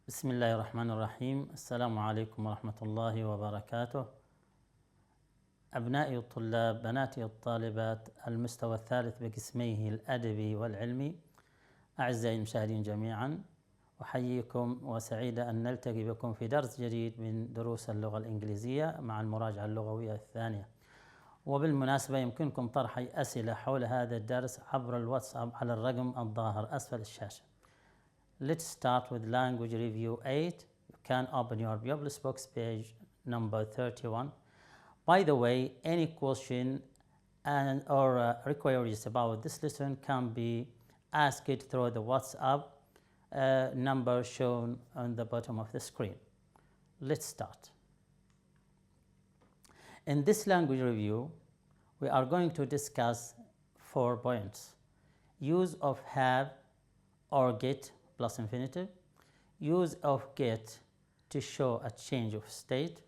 بسم الله الرحمن الرحيم. السلام عليكم ورحمة الله وبركاته. أبنائي الطلاب، بناتي الطالبات، المستوى الثالث بقسميه الأدبي والعلمي، أعزائي المشاهدين جميعا، أحييكم وسعيد أن نلتقي بكم في درس جديد من دروس اللغة الإنجليزية مع المراجعة اللغوية الثانية. وبالمناسبة يمكنكم طرح أي أسئلة حول هذا الدرس عبر الواتساب على الرقم الظاهر أسفل الشاشة. Let's start with language review 8. You can open your Biblis books page number 31. By the way, any question or queries about this lesson can be asked through the WhatsApp number shown on the bottom of the screen. Let's start. In this language review, we are going to discuss 4 points. Use of have or get plus infinitive, use of get to show a change of state,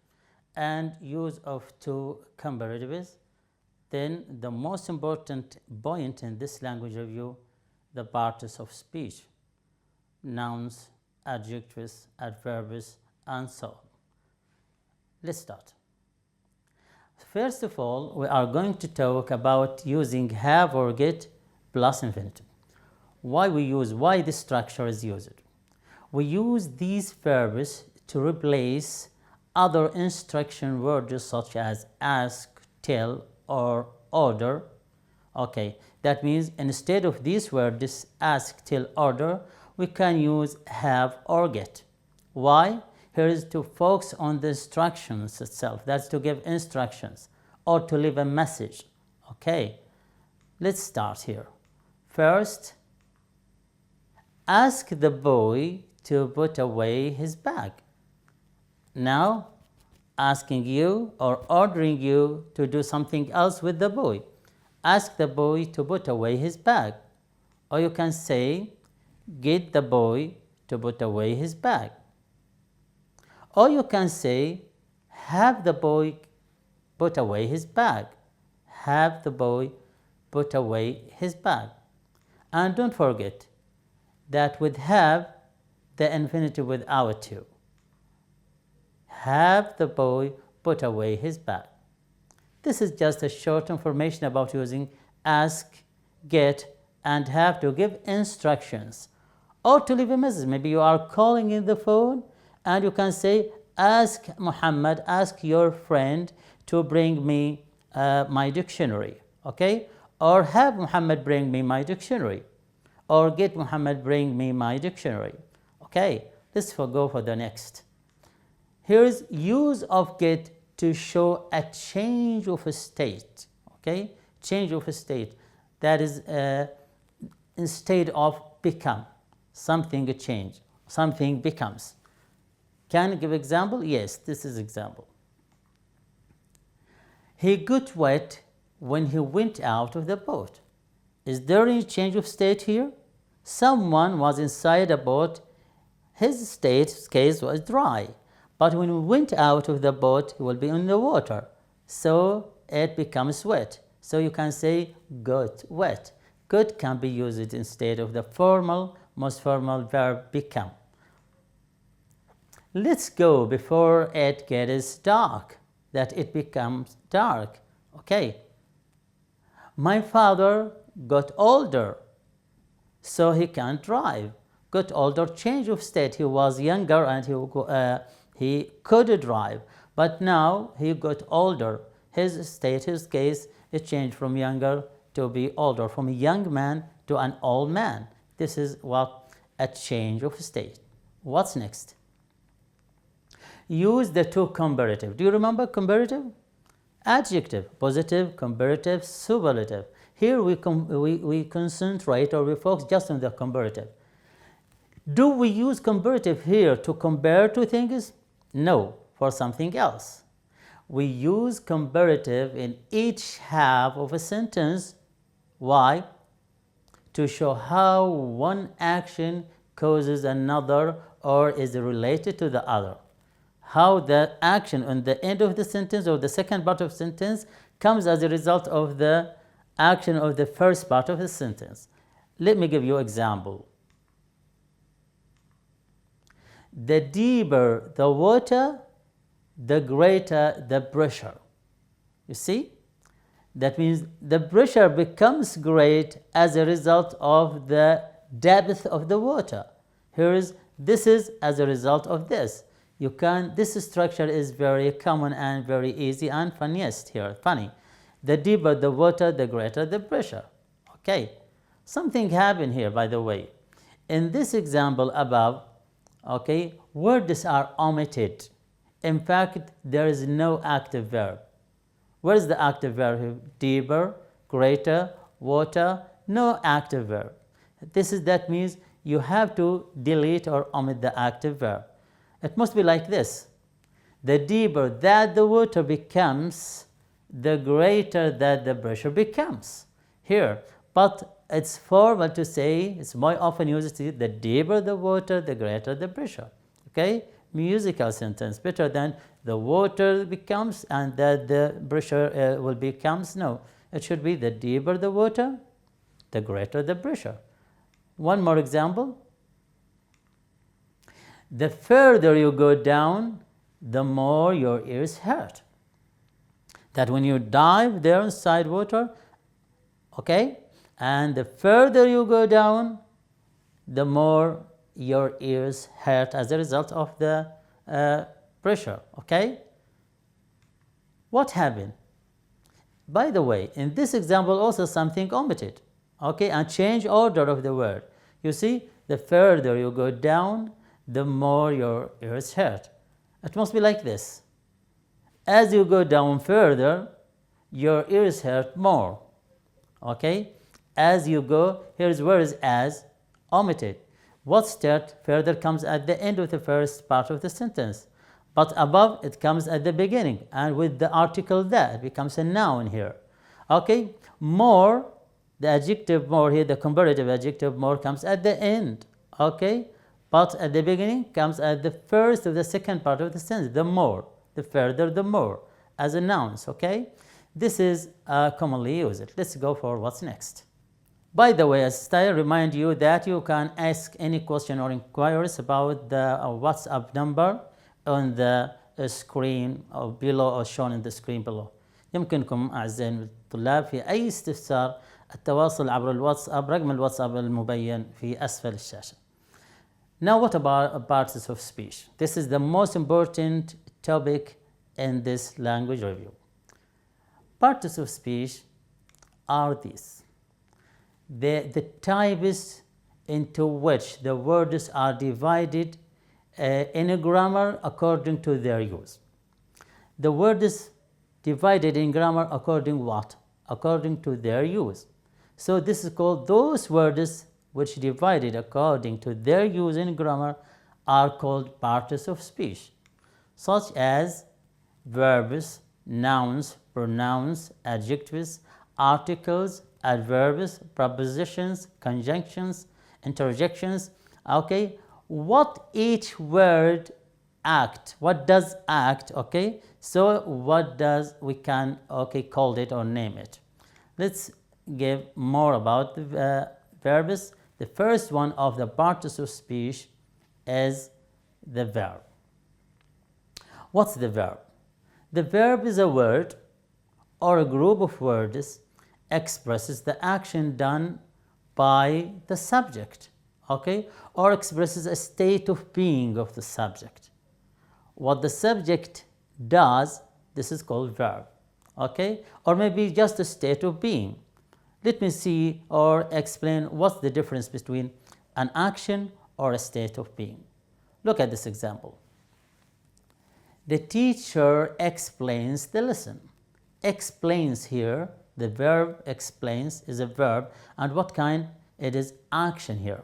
and use of to comparatives. Then the most important point in this language review, the parts of speech, nouns, adjectives, adverbs, and so on. Let's start. First of all, we are going to talk about using have or get plus infinitive. Why this structure is used. We use these verbs to replace other instruction words such as ask, tell, or order. Okay, that means instead of these words ask, tell, order, we can use have or get. Why? Here is to focus on the instructions itself. That's to give instructions or to leave a message. Okay, let's start here. First, ask the boy to put away his bag. Now, asking you or ordering you to do something else with the boy. Ask the boy to put away his bag. Or you can say, get the boy to put away his bag. Or you can say, have the boy put away his bag. Have the boy put away his bag. And don't forget that with have, the infinitive without to. Have the boy put away his bag. This is just a short information about using ask, get, and have to give instructions or to leave a message. Maybe you are calling in the phone and you can say, ask Muhammad, ask your friend to bring me my dictionary, okay? Or have Muhammad bring me my dictionary. Or get Muhammad bring me my dictionary. Okay, let's go for the next. Here is use of get to show a change of a state. Okay, change of a state. That is instead of become, something change, something becomes. Can you give example? Yes, this is example. He got wet when he went out of the boat. Is there any change of state here? Someone was inside a boat, his case was dry, but when he went out of the boat, he will be in the water, so it becomes wet. So you can say got wet. Got can be used instead of the most formal verb become. Let's go before it gets dark, that it becomes dark. Okay. My father got older, so he can't drive. Got older, change of state. He was younger and he could drive, but now he got older. His state, his case, it changed from younger to be older, from a young man to an old man. This is what a change of state. What's next? Use the to comparative. Do you remember comparative? Adjective, positive, comparative, superlative. Here we concentrate or we focus just on the comparative. Do we use comparative here to compare two things? No, for something else. We use comparative in each half of a sentence. Why? To show how one action causes another or is related to the other. How the action on the end of the sentence or the second part of the sentence comes as a result of the action of the first part of the sentence. Let me give you an example. the deeper the water, the greater the pressure. You see? That means the pressure becomes great as a result of the depth of the water. This is as a result of this. This structure is very common and very easy and funniest here. Funny. The deeper the water, the greater the pressure. Okay. Something happened here, by the way. In this example above, okay, words are omitted. In fact, there is no active verb. Where is the active verb? Deeper, greater, water, no active verb. That means you have to delete or omit the active verb. It must be like this. The deeper that the water becomes, the greater that the pressure becomes. Here, but it's formal to say, it's more often used to say, the deeper the water, the greater the pressure. Okay? Musical sentence, better than the water becomes and that the pressure will becomes. No, it should be the deeper the water, the greater the pressure. One more example. The further you go down, the more your ears hurt. That when you dive there inside water, okay, and the further you go down, the more your ears hurt as a result of the pressure. Okay? What happened? By the way, in this example also something omitted. Okay, and change order of the word. You see, the further you go down, the more your ears hurt. It must be like this. As you go down further, your ears hurt more. Okay? As you go, here's where is as omitted. What's that further comes at the end of the first part of the sentence, but above it comes at the beginning, and with the article that it becomes a noun here. Okay, more, the adjective more here, the comparative adjective more comes at the end. Okay, but at the beginning comes at the first of the second part of the sentence. The more, the further, the more as a nouns. Okay, this is commonly used. Let's go for what's next. By the way, as I remind you that you can ask any question or inquiries about the WhatsApp number on the screen or below or shown in the screen below. يمكنكم أعزائي الطلاب في أي استفسار التواصل عبر الواتساب رقم الواتساب المبين في أسفل الشاشة. Now what about parts of speech? This is the most important topic in this language review. Parts of speech are these. The types into which the words are divided in a grammar according to their use. The words divided in grammar according what? According to their use. So this is called, those words which divided according to their use in grammar are called parts of speech, such as verbs, nouns, pronouns, adjectives, articles, adverbs, prepositions, conjunctions, interjections. Okay, what each word act, what does act, okay, so what does we can call it or name it. Let's give more about the verbs. The first one of the parts of speech is the verb. What's the verb? The verb is a word or a group of words expresses the action done by the subject, okay, or expresses a state of being of the subject. What the subject does, this is called verb, okay, or maybe just a state of being. Let me see or explain what's the difference between an action or a state of being. Look at this example. The teacher explains the lesson. Explains here, the verb explains is a verb, and what kind? It is action here,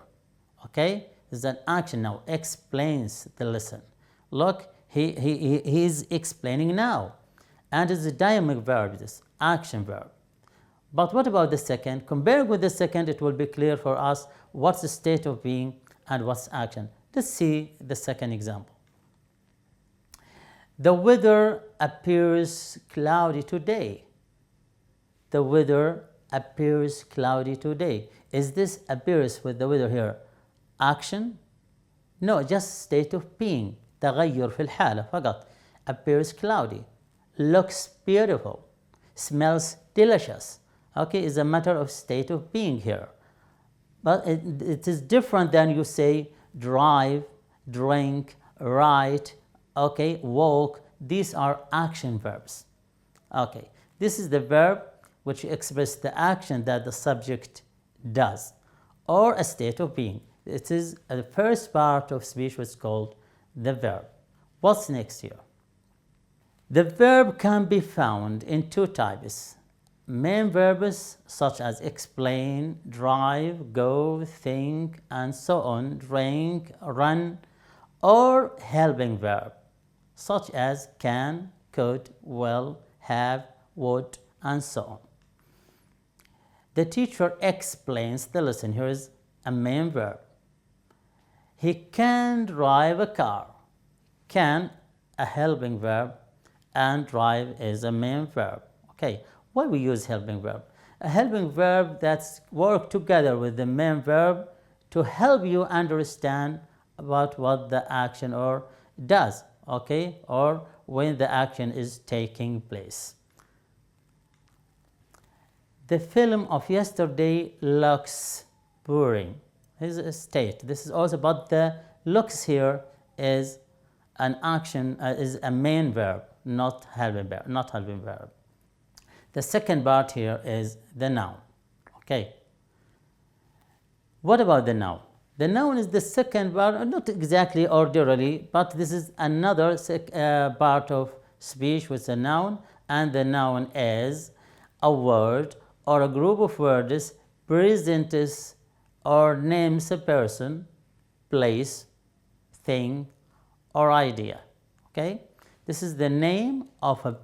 okay? It's an action now, explains the lesson. Look, he is explaining now, and it's a dynamic verb, this action verb. But what about the second? Comparing with the second, it will be clear for us what's the state of being and what's action. Let's see the second example. The weather appears cloudy today. The weather appears cloudy today. Is this appears with the weather here action No, just state of being. تغير في الحالة فقط. Appears cloudy. Looks beautiful. Smells delicious. Okay, it's a matter of state of being here. But it is different than you say drive, drink, write, okay, walk. These are action verbs. Okay, this is the verb which expresses the action that the subject does, or a state of being. It is the first part of speech which is called the verb. What's next here? The verb can be found in two types. Main verbs such as explain, drive, go, think, and so on, drink, run, or helping verb such as can, could, will, have, would, and so on. The teacher explains the lesson. Here is a main verb. He can drive a car. Can, a helping verb, and drive is a main verb. Okay, why we use helping verb? A helping verb that's work together with the main verb to help you understand about what the action or does, okay, or when the action is taking place. The film of yesterday looks boring. Is a state. This is also, but the looks here is an action, is a main verb, not helping verb. The second part here is the noun. Okay. What about the noun? The noun is the second part, not exactly orderly, but this is another part of speech with a noun, and the noun is a word or a group of words presents or names a person, place, thing, or idea. Okay? This is the name of a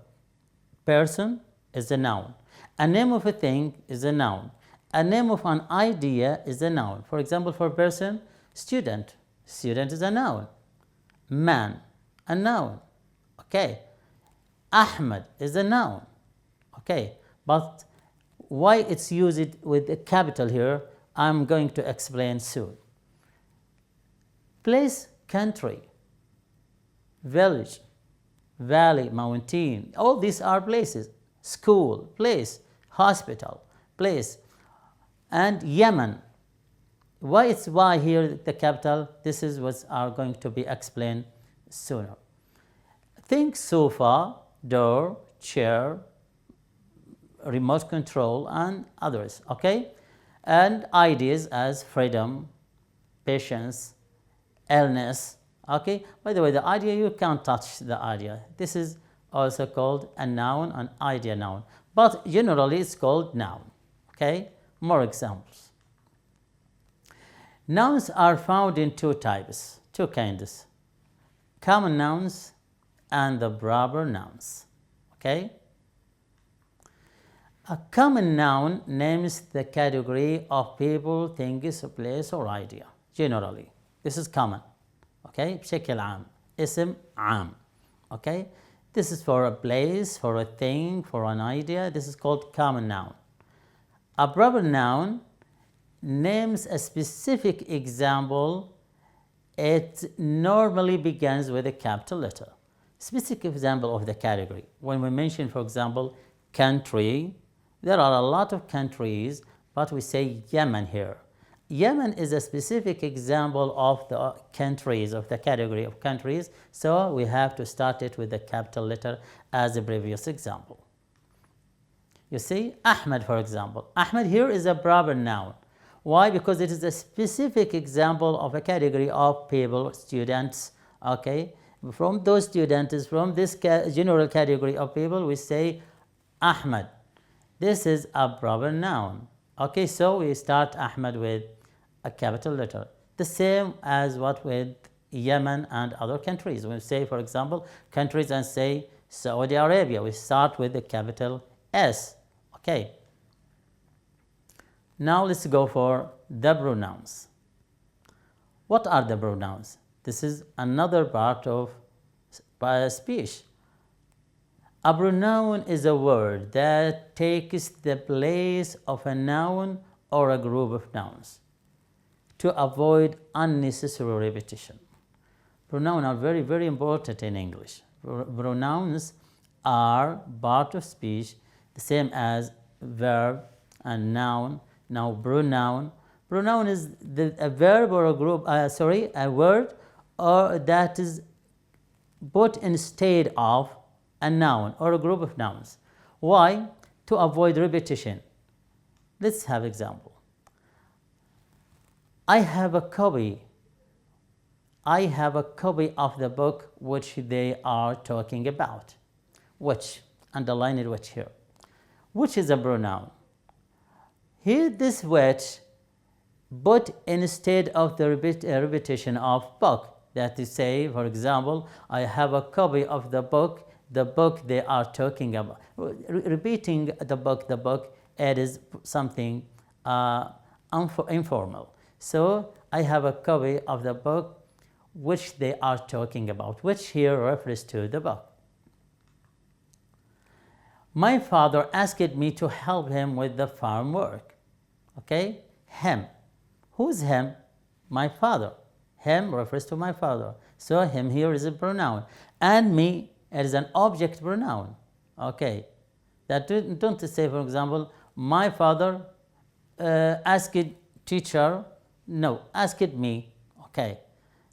person is a noun. A name of a thing is a noun. A name of an idea is a noun. For example, for person, student. Student is a noun. Man, a noun. Okay. Ahmed is a noun. Okay. But why it's used with a capital here, I'm going to explain soon. Place, country, village, valley, mountain, all these are places. School, place, hospital, place. And Yemen. Why here the capital? This is what are going to be explained sooner. Think sofa, door, chair, remote control, and others. Okay? And ideas as freedom, patience, illness. Okay? By the way, the idea, you can't touch the idea. This is also called a noun, an idea noun. But generally it's called noun. Okay? More examples. Nouns are found in two types, two kinds. Common nouns and the proper nouns. Okay? A common noun names the category of people, things, place, or idea. Generally, this is common. Okay, بشكل عام. اسم عام. Okay, this is for a place, for a thing, for an idea. This is called common noun. A proper noun names a specific example. It normally begins with a capital letter. Specific example of the category. When we mention, for example, country, there are a lot of countries, but we say Yemen here. Yemen is a specific example of the countries, of the category of countries, so we have to start it with the capital letter as a previous example. You see, Ahmed, for example. Ahmed here is a proper noun. Why? Because it is a specific example of a category of people, students. Okay, from those students, from this general category of people, we say Ahmed. This is a proper noun. Okay, so we start Ahmed with a capital letter. The same as what with Yemen and other countries. We say, for example, countries and say Saudi Arabia. We start with the capital S. Okay. Now let's go for the pronouns. What are the pronouns? This is another part of speech. A pronoun is a word that takes the place of a noun or a group of nouns to avoid unnecessary repetition. Pronouns are very, very important in English. Pronouns are part of speech, the same as verb and noun. Now, pronoun is a verb or a group, a word or that is put instead of a noun or a group of nouns. Why? To avoid repetition. Let's have example. I have a copy of the book which they are talking about. Which, underline it, which here. Which is a pronoun. Here this which put instead of the repetition of book. That is, say, for example, I have a copy of the book they are talking about. Repeating the book, it is something informal. So, I have a copy of the book which they are talking about, which here refers to the book. My father asked me to help him with the farm work. Okay? Him. Who's him? My father. Him refers to my father. So, him here is a pronoun. And me, it is an object pronoun. Okay? That don't say, for example, my father asked teacher. No, asked me. Okay?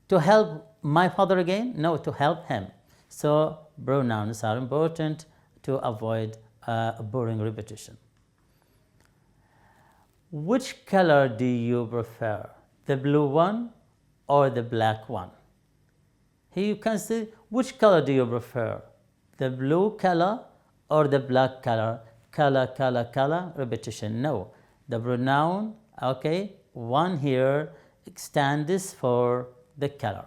To help my father again? No, to help him. So, pronouns are important to avoid boring repetition. Which color do you prefer? The blue one or the black one? Here you can say, which color do you prefer? The blue color or the black color? Color, repetition. No. The pronoun, okay, one here stands for the color.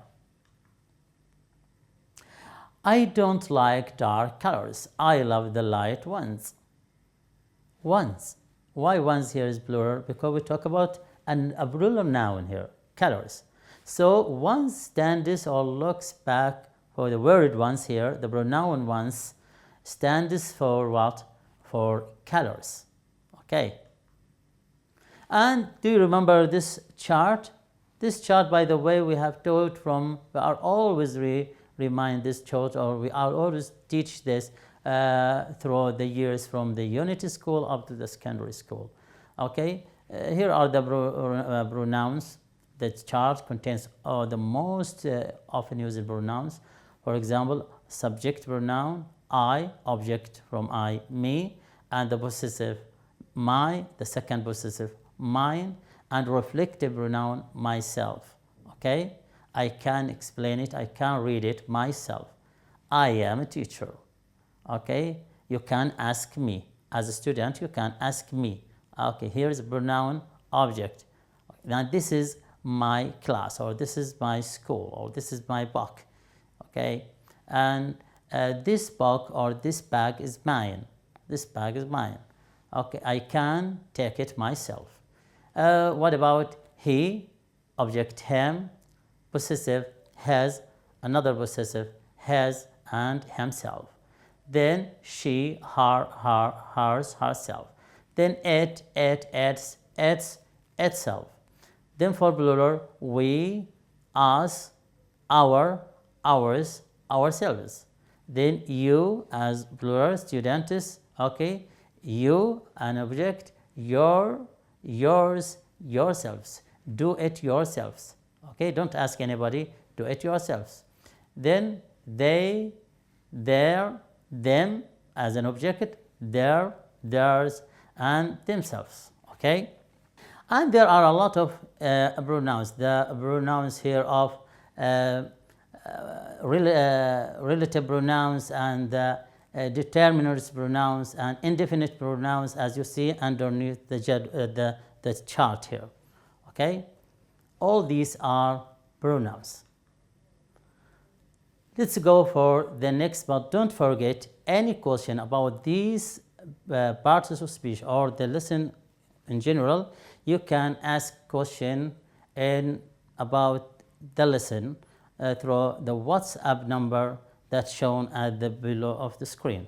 I don't like dark colors. I love the light ones. Ones. Why ones here is plural? Because we talk about a plural noun here, colors. So ones stands or looks back for the word ones here. The pronoun ones stands for what? For colors. Okay. And do you remember this chart? This chart, by the way, we have taught from, we are always remind this chart, or we are always teach this throughout the years from the unity school up to the secondary school. Okay, here are the pronouns. The chart contains the most often used pronouns. For example, subject pronoun, I, object from I, me, and the possessive my, the second possessive mine, and reflective pronoun myself. Okay, I can explain it, I can read it myself. I am a teacher. Okay, you can ask me. As a student, you can ask me. Okay, here is a pronoun object. Now this is my class, or this is my school, or this is my book. Okay, and this book or this bag is mine. This bag is mine. Okay, I can take it myself. What about he, object him, possessive has, another possessive has, and himself. Then she, her, hers, herself. Then it, its, itself. Then for plural, we, us, our, ours, ourselves. Then you as plural, students, okay, you an object, your, yours, yourselves. Do it yourselves. Okay, don't ask anybody, do it yourselves. Then they, their, them as an object, their, theirs, and themselves. Okay, and there are a lot of pronouns. The pronouns here of relative pronouns and determiners pronouns and indefinite pronouns, as you see underneath the chart here. Okay, all these are pronouns. Let's go for the next, but don't forget, any question about these parts of speech or the lesson in general, you can ask question about the lesson through the WhatsApp number that's shown at the below of the screen.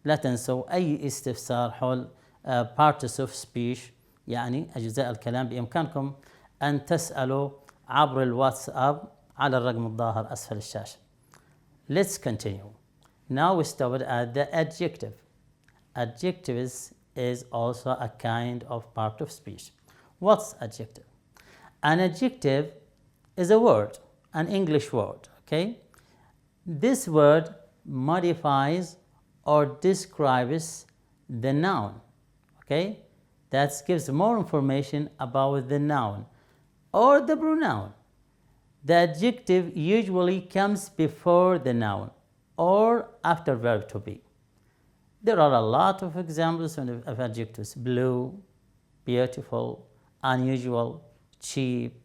لا تنسوا أي استفسار حول parts of speech، يعني أجزاء الكلام، بإمكانكم أن تسألوا عبر الواتساب على الرقم الظاهر أسفل الشاشة. Let's continue. Now we started at the adjective. Adjectives is also a kind of part of speech. What's adjective? An adjective is a word, an English word, okay? This word modifies or describes the noun, okay? That gives more information about the noun or the pronoun. The adjective usually comes before the noun or after verb to be. There are a lot of examples of adjectives: blue, beautiful, unusual, cheap,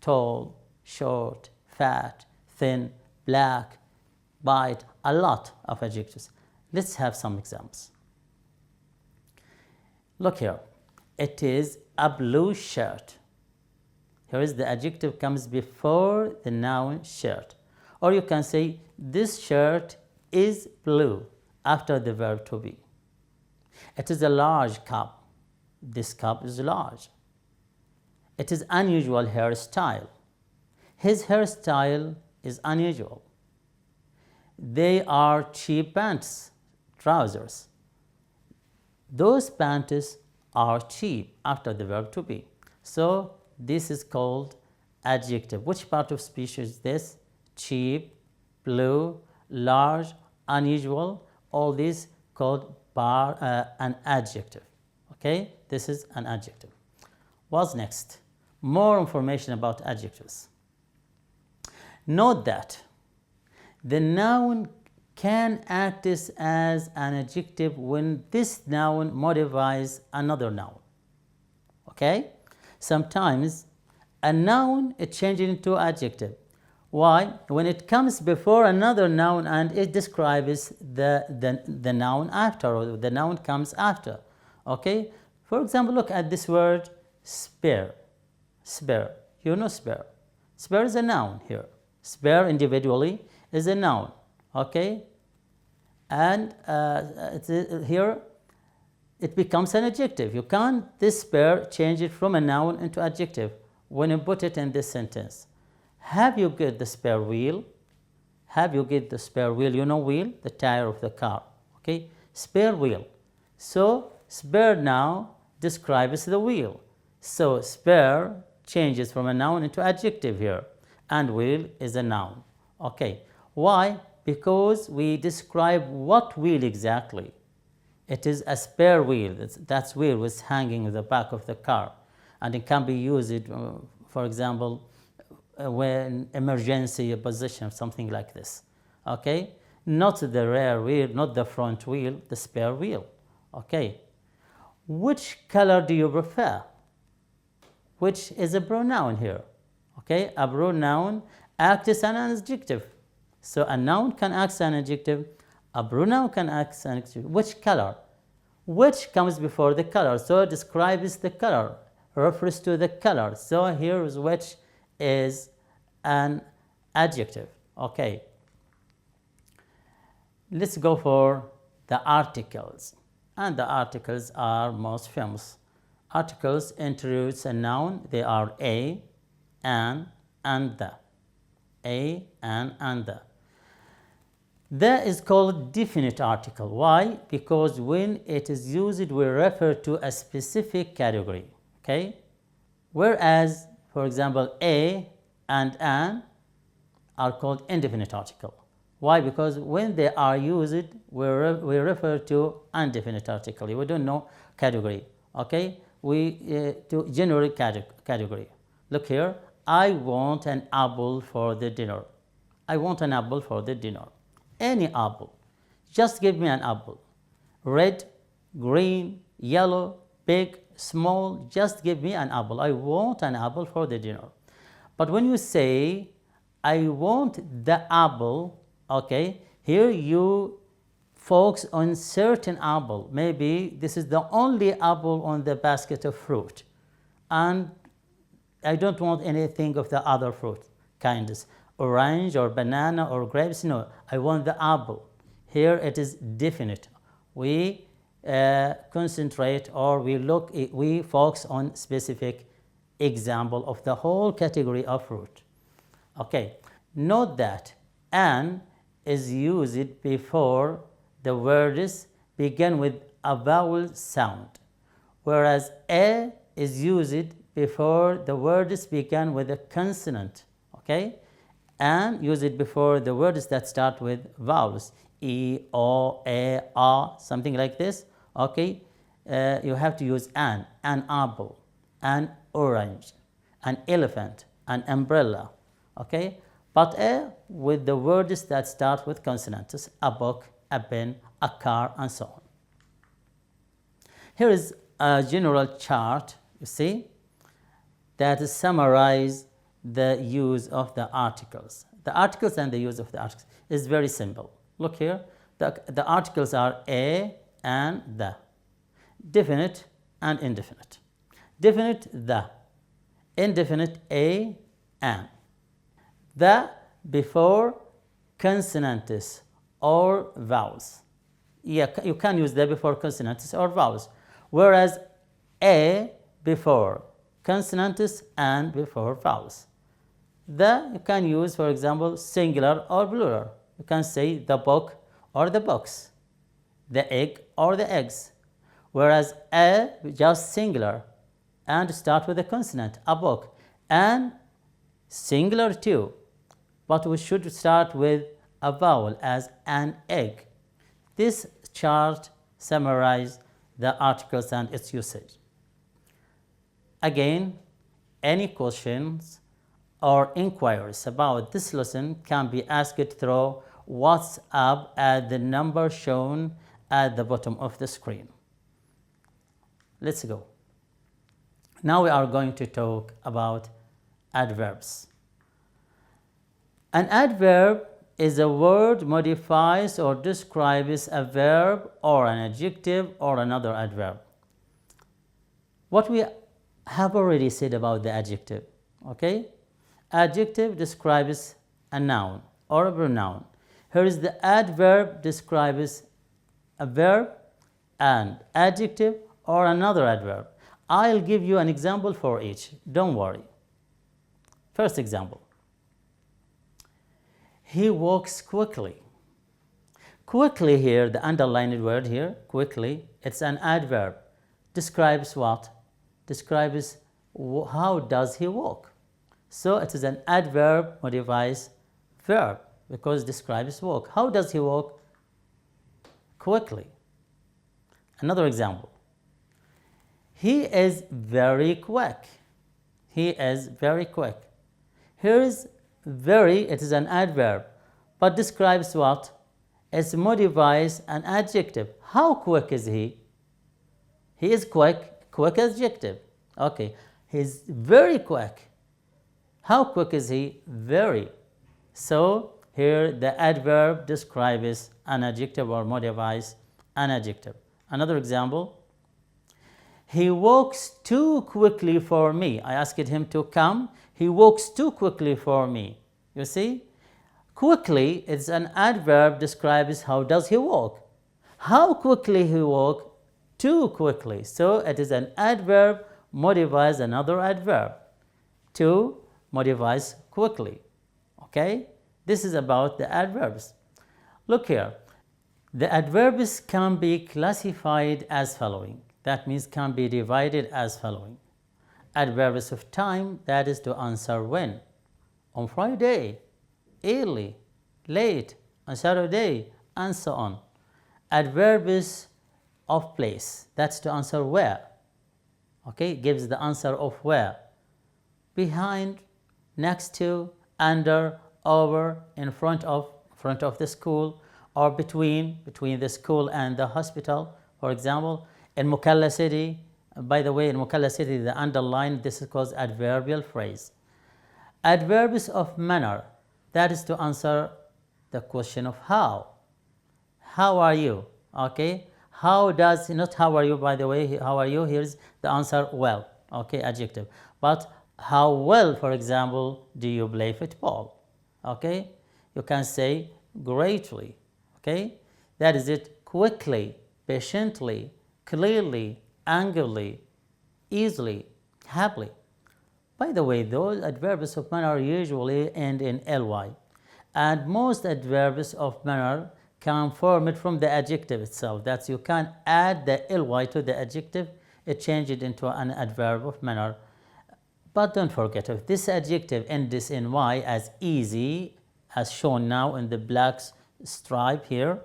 tall, short, fat, thin, black, white, a lot of adjectives. Let's have some examples. Look here. It is a blue shirt. Here is the adjective comes before the noun shirt. Or you can say this shirt is blue after the verb to be. It is a large cup. This cup is large. It is unusual hairstyle. His hairstyle is unusual. They are cheap pants, trousers. Those pants are cheap after the verb to be. So this is called adjective. Which part of speech is this? Cheap, blue, large, unusual. All these called an adjective. Okay, this is an adjective. What's next? More information about adjectives. Note that the noun can act as an adjective when this noun modifies another noun. Okay? Sometimes a noun is changed into adjective. Why? When it comes before another noun and it describes the noun after, or the noun comes after. Okay? For example, look at this word spare. Spare. You know spare. Spare is a noun here. Spare individually is a noun. Okay? And here it becomes an adjective. You can't, this spare, change it from a noun into adjective when you put it in this sentence. Have you got the spare wheel? Have you got the spare wheel? You know wheel? The tire of the car. Okay? Spare wheel. So spare now describes the wheel. So spare changes from a noun into adjective here. And wheel is a noun. Okay. Why? Because we describe what wheel exactly. It is a spare wheel. That wheel was hanging in the back of the car. And it can be used, for example, when emergency position, something like this. Okay? Not the rear wheel, not the front wheel, the spare wheel. Okay? Which color do you prefer? Which is a pronoun here. Okay? A pronoun acts as an adjective. So a noun can act as an adjective, a pronoun can act as an adjective. Which color? Which comes before the color. So it describes the color, refers to the color. So here is which is an adjective. Okay. Let's go for the articles. And the articles are most famous. Articles introduce a noun. They are a, an, and the. A, an, and the. The is called definite article. Why? Because when it is used, we refer to a specific category. Okay? Whereas, for example, a and an are called indefinite article. Why? Because when they are used, we refer to indefinite article. We don't know category. Okay? We to general category. Look here. I want an apple for the dinner. I want an apple for the dinner. Any apple. Just give me an apple. Red, green, yellow, big, small, just give me an apple. I want an apple for the dinner. But when you say, I want the apple, okay, here you focus on certain apple. Maybe this is the only apple on the basket of fruit. And I don't want anything of the other fruit kinds. Orange or banana or grapes. No, I want the apple. Here it is definite. We concentrate or we focus on specific example of the whole category of root. Okay, note that an is used before the words begin with a vowel sound, whereas a is used before the words begin with a consonant. Okay, and use it before the words that start with vowels, e, o, a, something like this. Okay, you have to use an apple, an orange, an elephant, an umbrella. Okay, but a with the words that start with consonants, a book, a pen, a car, and so on. Here is a general chart, you see, that summarizes the use of the articles. The articles and the use of the articles is very simple. Look here, the articles are a and the, definite and indefinite. Definite, the, indefinite, a, and. The before consonants or vowels. Yeah, you can use the before consonants or vowels, whereas a before consonants and before vowels. The you can use, for example, singular or plural. You can say the book or the books, the egg or the eggs, whereas a just singular and start with a consonant, a book, and singular too, but we should start with a vowel as an egg. This chart summarizes the articles and its usage. Again, any questions or inquiries about this lesson can be asked through WhatsApp at the number shown at the bottom of the screen. Let's go. Now we are going to talk about adverbs. An adverb is a word modifies or describes a verb or an adjective or another adverb. What we have already said about the adjective, okay? Adjective describes a noun or a pronoun. Here is the adverb describes a verb and adjective or another adverb. I'll give you an example for each, don't worry. First example. He walks quickly. Quickly here, the underlined word here, quickly, it's an adverb. Describes what? Describes how does he walk. So it is an adverb modifies verb because describes walk. How does he walk? Quickly. Another example. He is very quick. He is very quick. Here is very, it is an adverb, but describes what? It modifies an adjective. How quick is he? He is quick, quick adjective. Okay, he's very quick. How quick is he? Very. So here the adverb describes an adjective or modifies an adjective. Another example. He walks too quickly for me. I asked him to come. He walks too quickly for me. You see? Quickly is an adverb describes how does he walk. How quickly he walk? Too quickly. So it is an adverb modifies another adverb. To modifies quickly. Okay? This is about the adverbs. Look here. The adverbs can be classified as following. That means can be divided as following. Adverbs of time, that is to answer when. On Friday, early, late, on Saturday, and so on. Adverbs of place, that's to answer where. Okay, gives the answer of where. Behind, next to, under, over, in front of the school, or between the school and the hospital, for example. In Mukalla city, by the way, in Mukalla city, the underline, this is called adverbial phrase. Adverbs of manner, that is to answer the question of how. How are you? Okay, how does, not how are you, by the way, how are you, here's the answer well, okay, adjective. But how well, for example, do you play football? Okay, you can say greatly, okay, that is it, quickly, patiently, clearly, angrily, easily, happily. By the way, those adverbs of manner usually end in ly, and most adverbs of manner can form it from the adjective itself. That's, you can add the ly to the adjective, it changes it into an adverb of manner. But don't forget, if this adjective ends in y, as easy, as shown now in the black stripe here,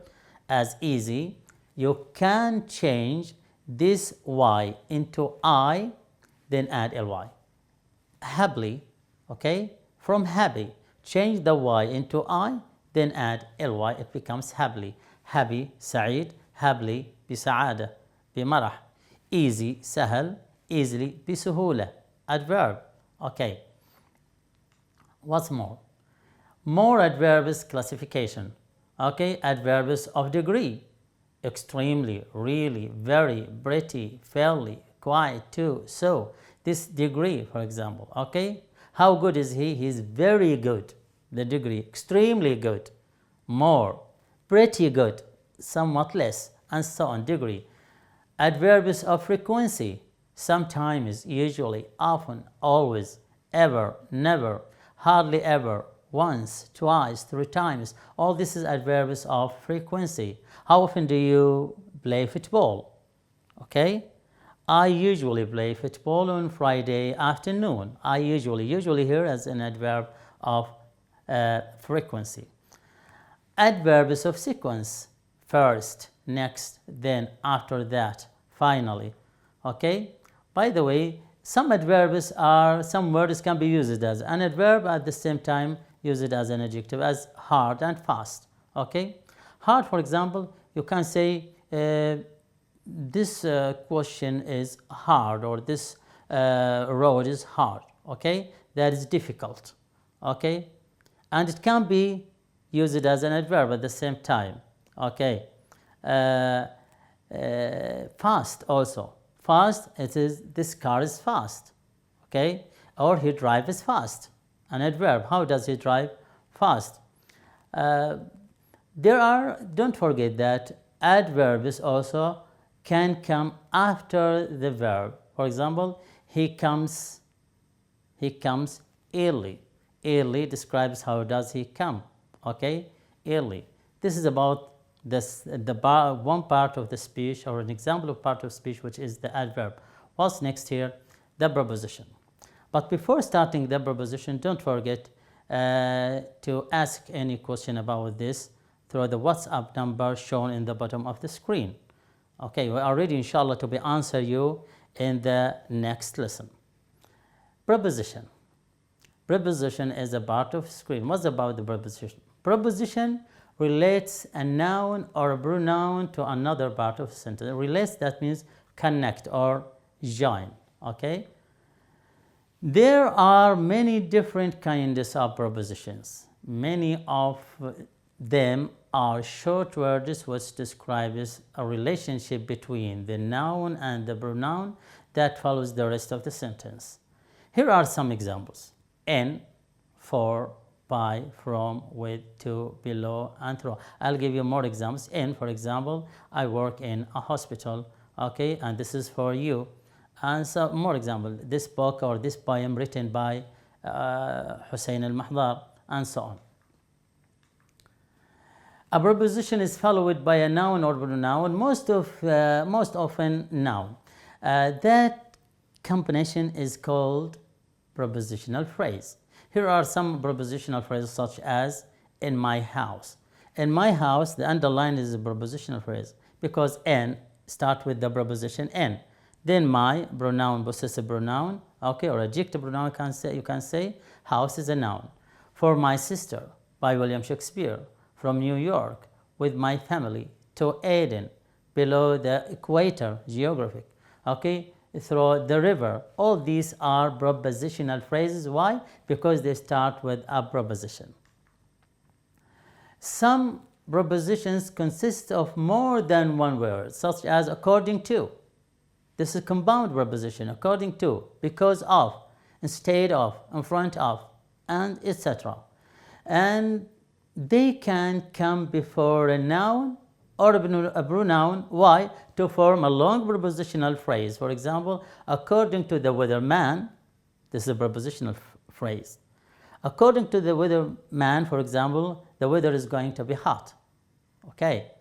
as easy, you can change this y into I, then add ly. Happily, okay, from happy, change the y into I, then add ly, it becomes happily. Happy, سعيد. happily, بسعادة, بمرح. easy, سهل. easily, بسهولة. adverb. Okay. What's more? More adverbs classification. Okay, adverbs of degree. Extremely, really, very, pretty, fairly, quite, too, so. This degree, for example, okay? How good is he? He's very good. The degree, extremely good. More, pretty good, somewhat less, and so on. Degree. Adverbs of frequency. Sometimes, usually, often, always, ever, never, hardly ever, once, twice, 3 times. All this is adverbs of frequency. How often do you play football? Okay? I usually play football on Friday afternoon. I usually here as an adverb of frequency. Adverbs of sequence. First, next, then, after that, finally. Okay? By the way, some words can be used as an adverb, at the same time use it as an adjective, as hard and fast. Okay? Hard, for example, you can say this question is hard, or this road is hard. Okay? That is difficult. Okay? And it can be used as an adverb at the same time. Okay? Fast also. Fast, it is, this car is fast. Okay? Or he drives fast. An adverb. How does he drive? Fast. Don't forget that adverbs also can come after the verb. For example, he comes early. Early describes how does he come. Okay? Early. This is about one part of the speech, or an example of part of speech, which is the adverb. What's next here? The preposition. But before starting the preposition, don't forget to ask any question about this through the WhatsApp number shown in the bottom of the screen. Okay, we are ready, inshallah, to be answer you in the next lesson. Preposition. Preposition is a part of screen. What's about the preposition? Preposition relates a noun or a pronoun to another part of the sentence. Relates, that means connect or join. Okay? There are many different kinds of prepositions. Many of them are short words which describes a relationship between the noun and the pronoun that follows the rest of the sentence. Here are some examples. In, for, by, from, with, to, below, and through. I'll give you more examples. In, for example, I work in a hospital. Okay, and this is for you. And some more example. This book or this poem written by Hussein al-Mahdar, and so on. A preposition is followed by a noun or pronoun, most often noun. That combination is called prepositional phrase. Here are some prepositional phrases such as in my house. In my house, the underline is a prepositional phrase because in start with the preposition in. Then my pronoun, possessive pronoun, okay, or adjective pronoun, you can say house is a noun. For my sister, by William Shakespeare. From New York, with my family, to Aden, below the equator, geographic, okay, through the river. All these are prepositional phrases. Why? Because they start with a preposition. Some prepositions consist of more than one word, such as according to. This is a compound preposition, according to, because of, instead of, in front of, and etc. And they can come before a noun or a pronoun. Why? To form a long prepositional phrase. For example, according to the weatherman, This is a prepositional phrase. According to the weatherman, for example, the weather is going to be hot. Okay,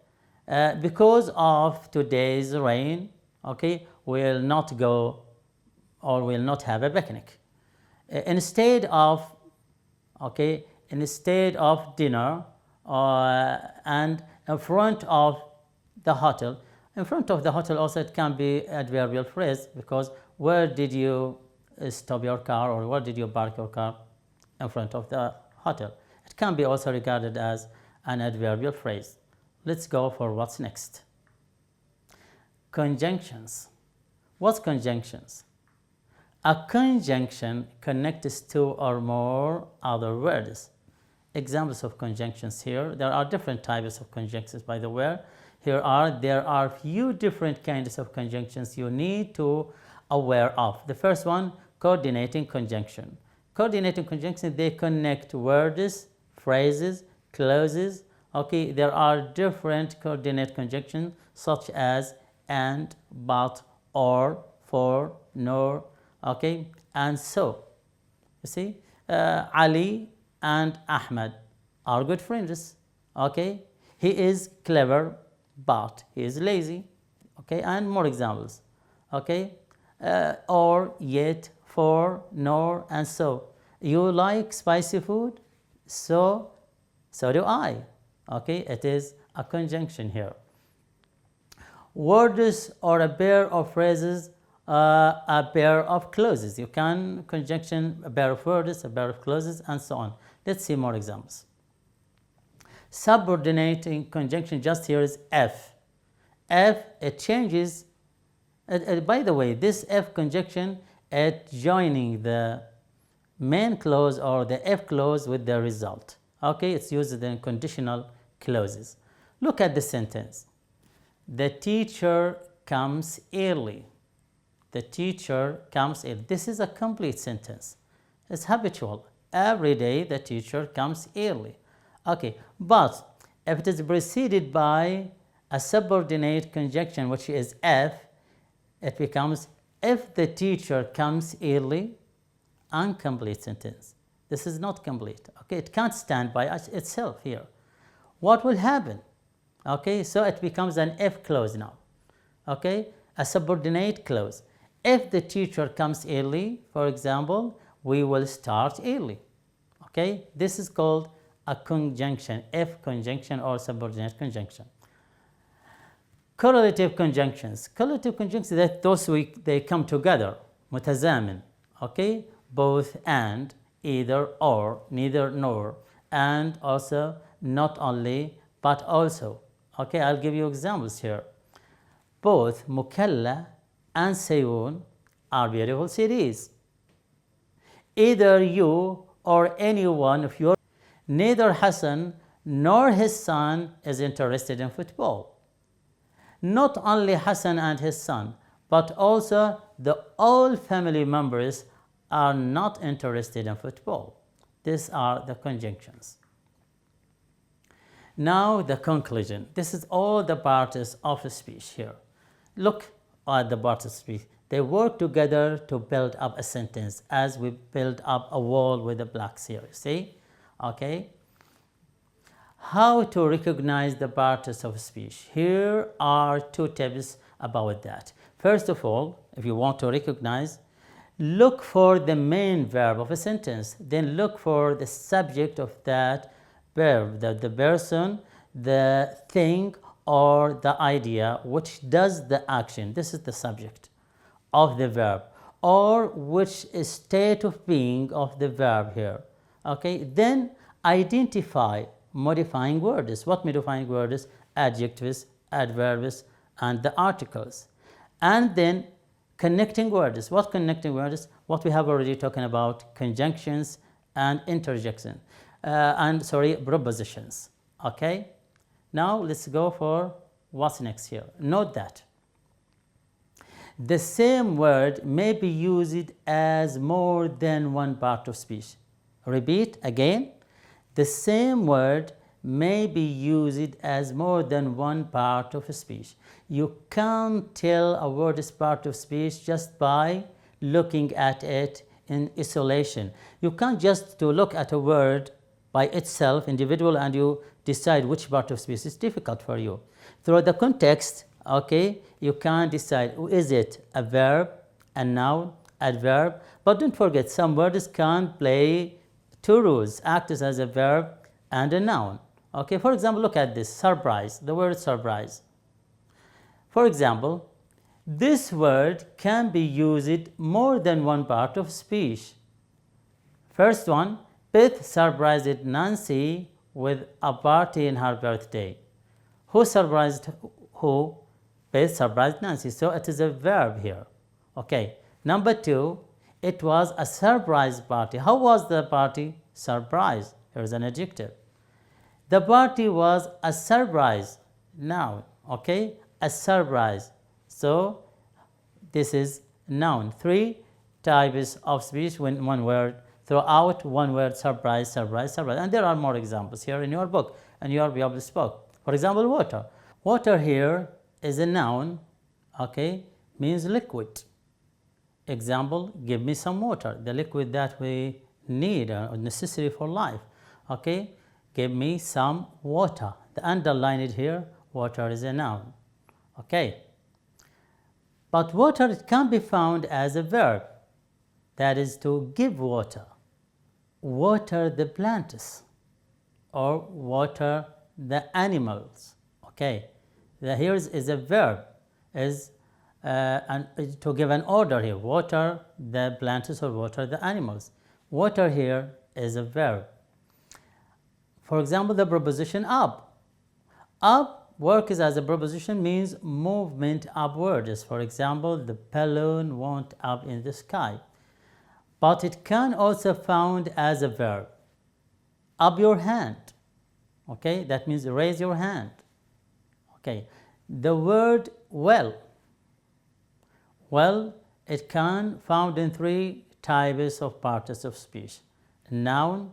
because of today's rain, okay, we'll not go or we'll not have a picnic. Instead of dinner and in front of the hotel. In front of the hotel also it can be adverbial phrase, because where did you stop your car or where did you park your car? In front of the hotel. It can be also regarded as an adverbial phrase. Let's go for what's next. Conjunctions. What's conjunctions? A conjunction connects two or more other words. Examples of conjunctions here. There are different types of conjunctions, by the way. There are few different kinds of conjunctions you need to aware of. The first one, coordinating conjunction. Coordinating conjunction, they connect words, phrases, clauses. Okay, there are different coordinate conjunctions such as and, but, or, for, nor, okay, and so. You see, Ali and Ahmed are good friends. Okay, he is clever, but he is lazy. Okay, and more examples. Okay, or, yet, for, nor, and so. You like spicy food? So do I. Okay, it is a conjunction here. Words or a pair of phrases, a pair of clauses. You can conjunction a pair of words, a pair of clauses, and so on. Let's see more examples. Subordinating conjunction, just here is F. F, it changes. By the way, this F conjunction, it joining the main clause or the F clause with the result. Okay, it's used in conditional clauses. Look at the sentence. The teacher comes early. The teacher comes early. This is a complete sentence. It's habitual. Every day the teacher comes early. Okay, but if it is preceded by a subordinate conjunction, which is F, it becomes if the teacher comes early. Incomplete sentence. This is not complete. Okay, it can't stand by itself here. What will happen? Okay, so it becomes an if clause now. Okay, a subordinate clause. If the teacher comes early, for example, we will start early. Okay, this is called a conjunction, if conjunction or subordinate conjunction. Correlative conjunctions. Correlative conjunctions, that those they come together. متزامن. Okay, both and, either or, neither nor, and also not only but also. Okay, I'll give you examples here. Both Mukalla and Sayun are beautiful cities. Either you or any one of your, neither Hassan nor his son is interested in football. Not only Hassan and his son, but also the all family members are not interested in football. These are the conjunctions. Now the conclusion. This is all the parts of speech here. Look at the parts of speech. They work together to build up a sentence as we build up a wall with the blocks here. See? Okay. How to recognize the parts of speech. Here are two tips about that. First of all, if you want to recognize, look for the main verb of a sentence. Then look for the subject of that verb, the person, the thing, or the idea which does the action. This is the subject of the verb, or which is state of being of the verb here. Okay, then identify modifying words. What modifying words? Adjectives, adverbs, and the articles. And then connecting words. What connecting words? What we have already talking about, conjunctions and interjection. Prepositions. Okay. Now let's go for what's next here. Note that the same word may be used as more than one part of speech. Repeat again. The same word may be used as more than one part of a speech. You can't tell a word is part of speech just by looking at it in isolation. You can't just to look at a word by itself, individual, and you decide which part of speech is difficult for you. Through the context, okay, you can decide, is it a verb, a noun, adverb? But don't forget, some words can play two roles, act as a verb and a noun. Okay, for example, look at this, surprise, the word surprise. For example, this word can be used more than one part of speech. First one, Beth surprised Nancy with a party in her birthday. Who surprised who? Beth surprised Nancy, so it is a verb here. Okay, number two, it was a surprise party. How was the party? Surprise. Here is an adjective. The party was a surprise, noun. Okay, a surprise. So this is noun. Three types of speech when one word, throughout one word, surprise, surprise, surprise. And there are more examples here in your book, and you will be able to spoke. For example, water. Water here is a noun, okay, means liquid. Example, give me some water, the liquid that we need or necessary for life. Okay, give me some water. The underlined here, water is a noun. Okay, but water, it can be found as a verb, that is to give water, water the plants, or water the animals. Okay, here is a verb, is and to give an order here, water the plants or water the animals. Water here is a verb. For example, the preposition up. Up works as a preposition, means movement upwards. For example, the balloon went up in the sky. But it can also found as a verb. Up your hand. Okay, that means raise your hand. Okay, the word well. Well, it can found in three types of parts of speech: noun,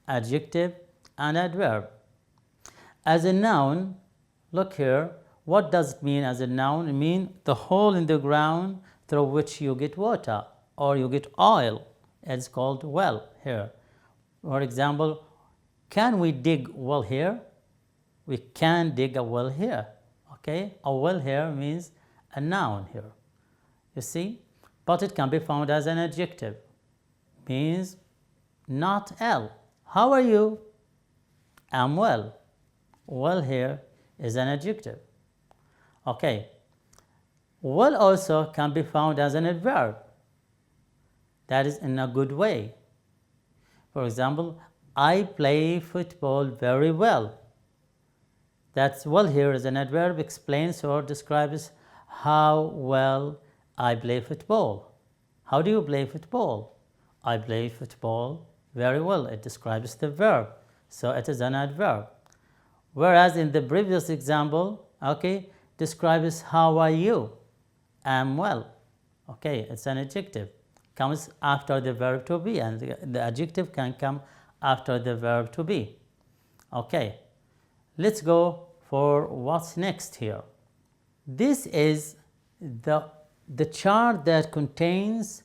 adjective, and adverb. As a noun, look here, what does it mean as a noun? It means the hole in the ground through which you get water or you get oil. It's called well here. For example, can we dig well here? We can dig a well here. Okay, a well here means a noun here. You see, but it can be found as an adjective, means not L. How are you? I'm well. Well here is an adjective. Okay, well also can be found as an adverb, that is in a good way. For example, I play football very well. That's well here is an adverb, explains or describes how well I play football. How do you play football? I play football very well. It describes the verb, so it is an adverb. Whereas in the previous example, okay, describes how are you? I'm well. Okay, it's an adjective. Comes after the verb to be, and the adjective can come after the verb to be. Okay, let's go for what's next here. This is the chart that contains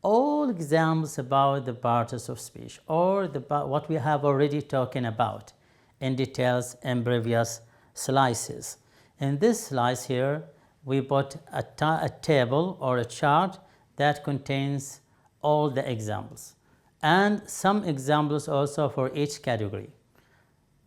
all examples about the parts of speech, or what we have already talking about in details in previous slices. In this slice here, we put a table or a chart that contains all the examples, and some examples also for each category.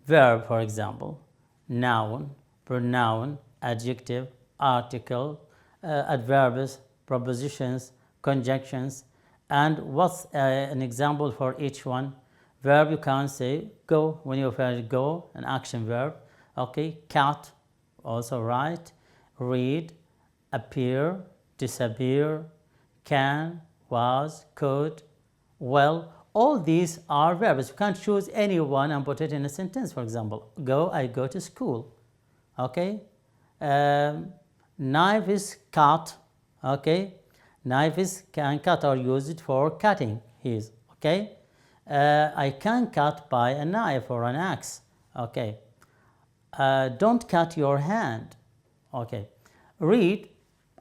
Verb, for example, noun, pronoun, adjective, article, adverbs, prepositions, conjunctions, and what's an example for each one. Verb, you can say go, when you say go, an action verb. Okay, cat, also right, read, appear, disappear, can, was, could, well, all these are verbs. You can't choose any one and put it in a sentence. For example, go, I go to school. Okay, knife is cut. Okay, knife is can cut or used for cutting. His. Okay, I can cut by a knife or an axe. Okay, don't cut your hand. Okay, read,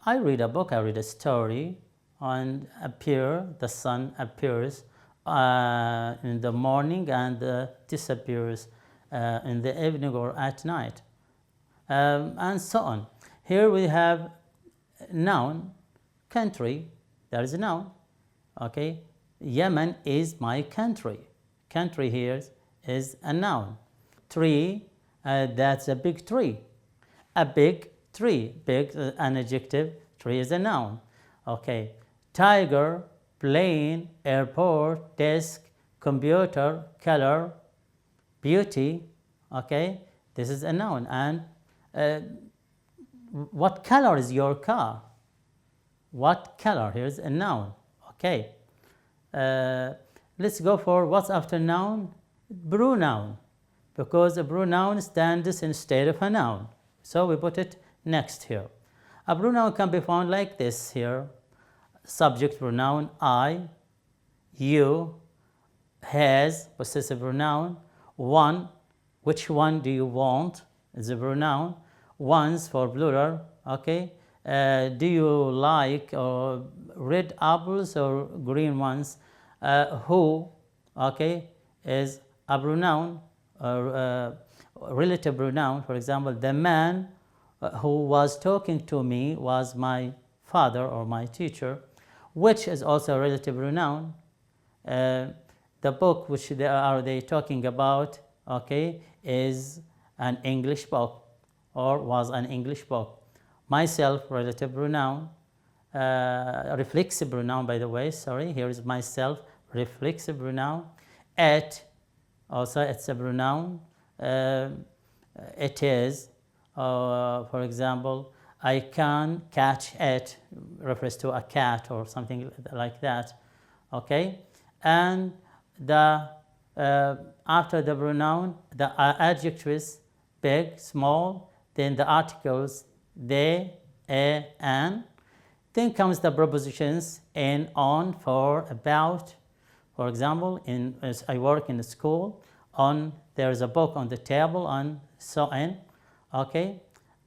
I read a book, I read a story. and appear, the sun appears in the morning and disappears in the evening or at night, and so on. Here we have noun, country, there is a noun, okay. Yemen is my country. Country here is a noun. Tree, that's a big tree. A big tree, big, an adjective, tree is a noun, okay. Tiger, plane, airport, desk, computer, color, beauty, okay, this is a noun. And what color is your car? What color? Here's a noun, okay. Let's go for what's after noun? Pronoun, because a pronoun stands instead of a noun, so we put it next here. A pronoun can be found like this here: subject pronoun I, you, has, possessive pronoun, one, which one do you want, is a pronoun, ones for plural, okay. Do you like red apples or green ones? Who, okay, is a pronoun, relative pronoun. For example, the man who was talking to me was my father or my teacher. Which is also a relative pronoun. The book which they are talking about, okay, is an English book or was an English book. Myself, relative pronoun, reflexive pronoun, by the way, sorry, here is myself, reflexive pronoun. It, also it's a pronoun. It is, for example, I can catch it, refers to a cat or something like that, okay. And the after the pronoun, the adjectives, big, small, then the articles, they, a, and. Then comes the prepositions in, on, for, about. For example, as I work in the school, on, there is a book on the table, and so on, okay.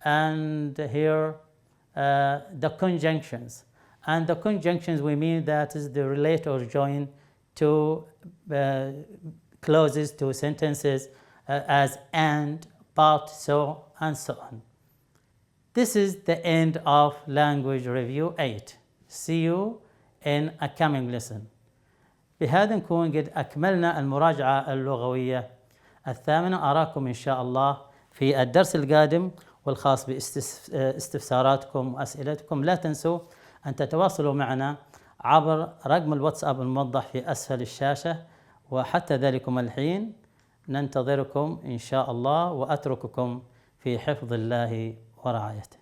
And here the conjunctions. And the conjunctions, we mean that is the relate or join to clauses, to sentences, as and, but, so, and so on. This is the end of Language Review 8. See you in a coming lesson. بهذا نكون قد أكملنا المراجعة اللغوية الثامنة. أراكم إن شاء الله في الدرس القادم والخاص باستفساراتكم وأسئلتكم. لا تنسوا أن تتواصلوا معنا عبر رقم الواتساب الموضح في أسفل الشاشة. وحتى ذلكم الحين ننتظركم إن شاء الله، وأترككم في حفظ الله ورعايته.